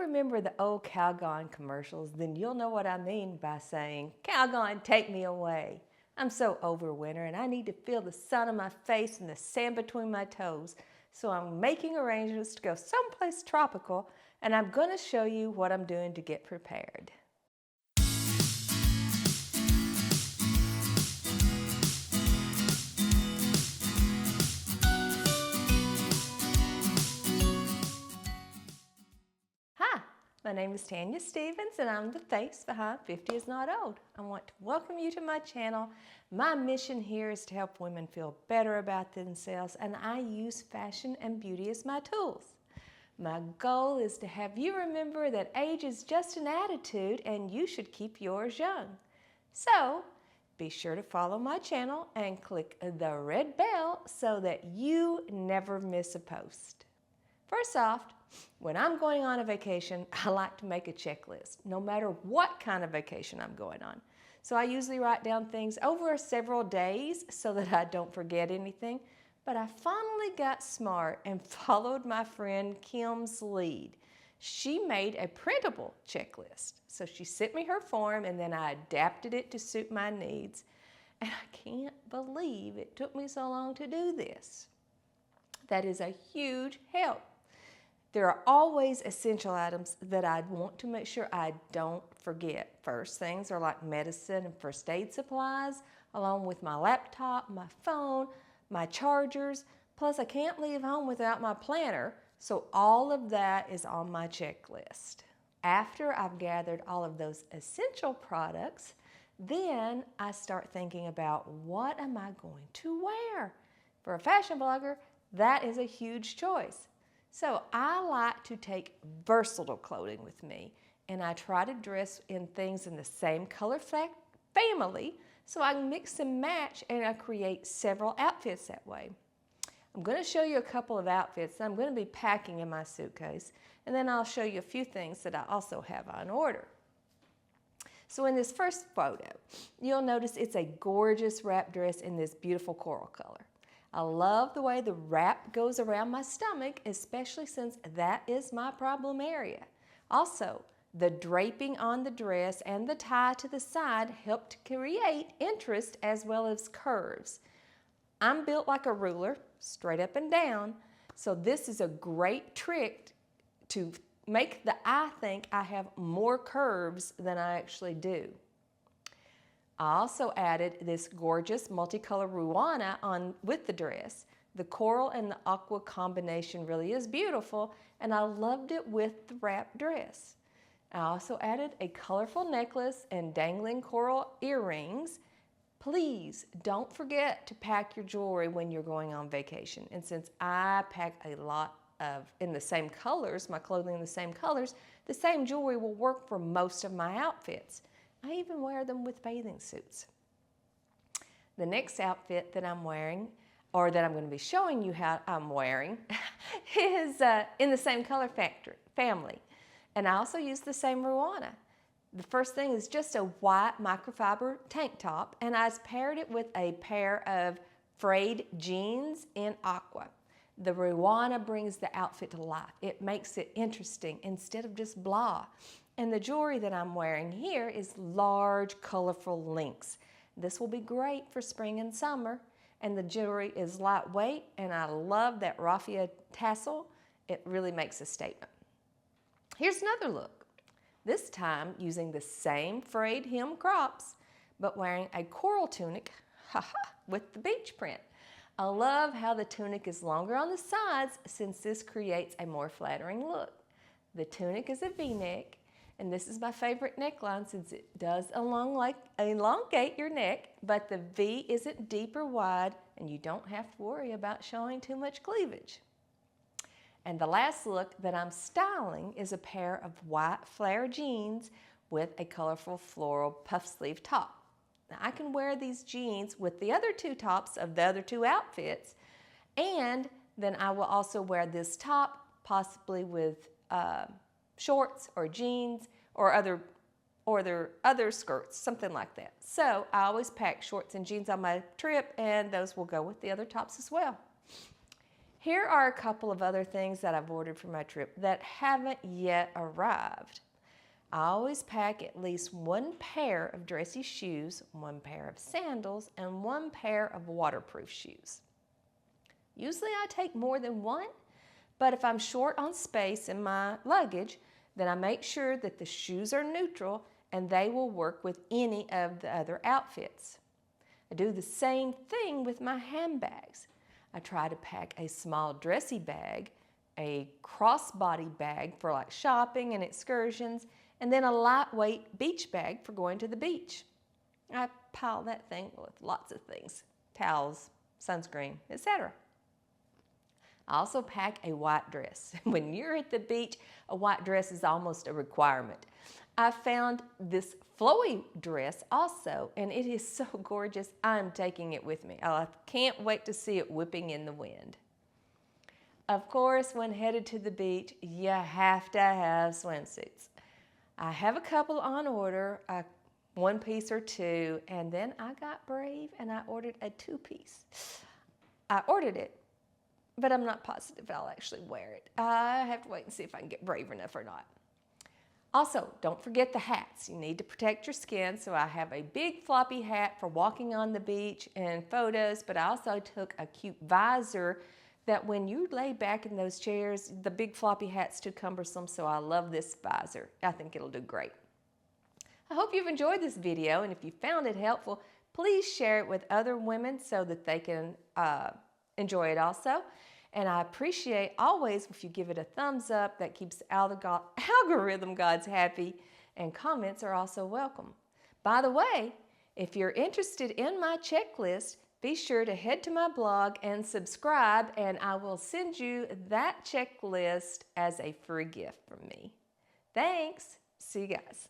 remember the old Calgon commercials, then you'll know what I mean by saying, "Calgon, take me away. I'm so over winter and I need to feel the sun on my face and the sand between my toes. So I'm making arrangements to go someplace tropical, and I'm going to show you what I'm doing to get prepared." Hi, my name is Tanya Stevens and I'm the face behind 50 is Not Old. I want to welcome you to my channel. My mission here is to help women feel better about themselves, and I use fashion and beauty as my tools. My goal is to have you remember that age is just an attitude and you should keep yours young. So be sure to follow my channel and click the red bell so that you never miss a post. First off, when I'm going on a vacation, I like to make a checklist, no matter what kind of vacation I'm going on. So I usually write down things over several days so that I don't forget anything. But I finally got smart and followed my friend Kim's lead. She made a printable checklist. So she sent me her form and then I adapted it to suit my needs. And I can't believe it took me so long to do this. That is a huge help. There are always essential items that I want to make sure I don't forget. First things are like medicine and first aid supplies, along with my laptop, my phone, my chargers, plus I can't leave home without my planner, so all of that is on my checklist. After I've gathered all of those essential products, then I start thinking about what am I going to wear? For a fashion blogger, that is a huge choice. So I like to take versatile clothing with me, and I try to dress in things in the same color family so I can mix and match and I create several outfits that way. I'm going to show you a couple of outfits that I'm going to be packing in my suitcase, and then I'll show you a few things that I also have on order. So in this first photo, you'll notice it's a gorgeous wrap dress in this beautiful coral color. I love the way the wrap goes around my stomach, especially since that is my problem area. Also, the draping on the dress and the tie to the side help to create interest as well as curves. I'm built like a ruler, straight up and down, so this is a great trick to make the eye think I have more curves than I actually do. I also added this gorgeous multicolor ruana on with the dress. The coral and the aqua combination really is beautiful, and I loved it with the wrap dress. I also added a colorful necklace and dangling coral earrings. Please don't forget to pack your jewelry when you're going on vacation. And since I pack a lot in the same colors, my clothing in the same colors, the same jewelry will work for most of my outfits. I even wear them with bathing suits. The next outfit that I'm wearing, or that I'm going to be showing you how I'm wearing, is in the same color family. And I also use the same ruana. The first thing is just a white microfiber tank top, and I paired it with a pair of frayed jeans in aqua. The ruana brings the outfit to life. It makes it interesting instead of just blah. And the jewelry that I'm wearing here is large, colorful links. This will be great for spring and summer. And the jewelry is lightweight, and I love that raffia tassel. It really makes a statement. Here's another look. This time using the same frayed hem crops, but wearing a coral tunic with the beach print. I love how the tunic is longer on the sides since this creates a more flattering look. The tunic is a V-neck, and this is my favorite neckline since it does elongate your neck, but the V isn't deep or wide, and you don't have to worry about showing too much cleavage. And the last look that I'm styling is a pair of white flare jeans with a colorful floral puff sleeve top. Now I can wear these jeans with the other two tops of the other two outfits, and then I will also wear this top possibly with shorts or jeans or other skirts, something like that. So I always pack shorts and jeans on my trip, and those will go with the other tops as well. Here are a couple of other things that I've ordered for my trip that haven't yet arrived. I always pack at least one pair of dressy shoes, one pair of sandals, and one pair of waterproof shoes. Usually I take more than one, but if I'm short on space in my luggage, then I make sure that the shoes are neutral and they will work with any of the other outfits. I do the same thing with my handbags. I try to pack a small dressy bag, a crossbody bag for like shopping and excursions, and then a lightweight beach bag for going to the beach. I pile that thing with lots of things, towels, sunscreen, etc. I also pack a white dress. When you're at the beach, a white dress is almost a requirement. I found this flowy dress also, and it is so gorgeous. I'm taking it with me. I can't wait to see it whipping in the wind. Of course, when headed to the beach, you have to have swimsuits. I have a couple on order, one piece or two, and then I got brave and I ordered a two-piece. I ordered it, but I'm not positive I'll actually wear it. I have to wait and see if I can get brave enough or not. Also, don't forget the hats. You need to protect your skin, so I have a big floppy hat for walking on the beach and photos, but I also took a cute visor that when you lay back in those chairs, the big floppy hat's too cumbersome, so I love this visor. I think it'll do great. I hope you've enjoyed this video, and if you found it helpful, please share it with other women so that they can enjoy it also. And I appreciate always if you give it a thumbs up. That keeps the algorithm gods happy, and comments are also welcome. By the way, if you're interested in my checklist, be sure to head to my blog and subscribe, and I will send you that checklist as a free gift from me. Thanks. See you guys.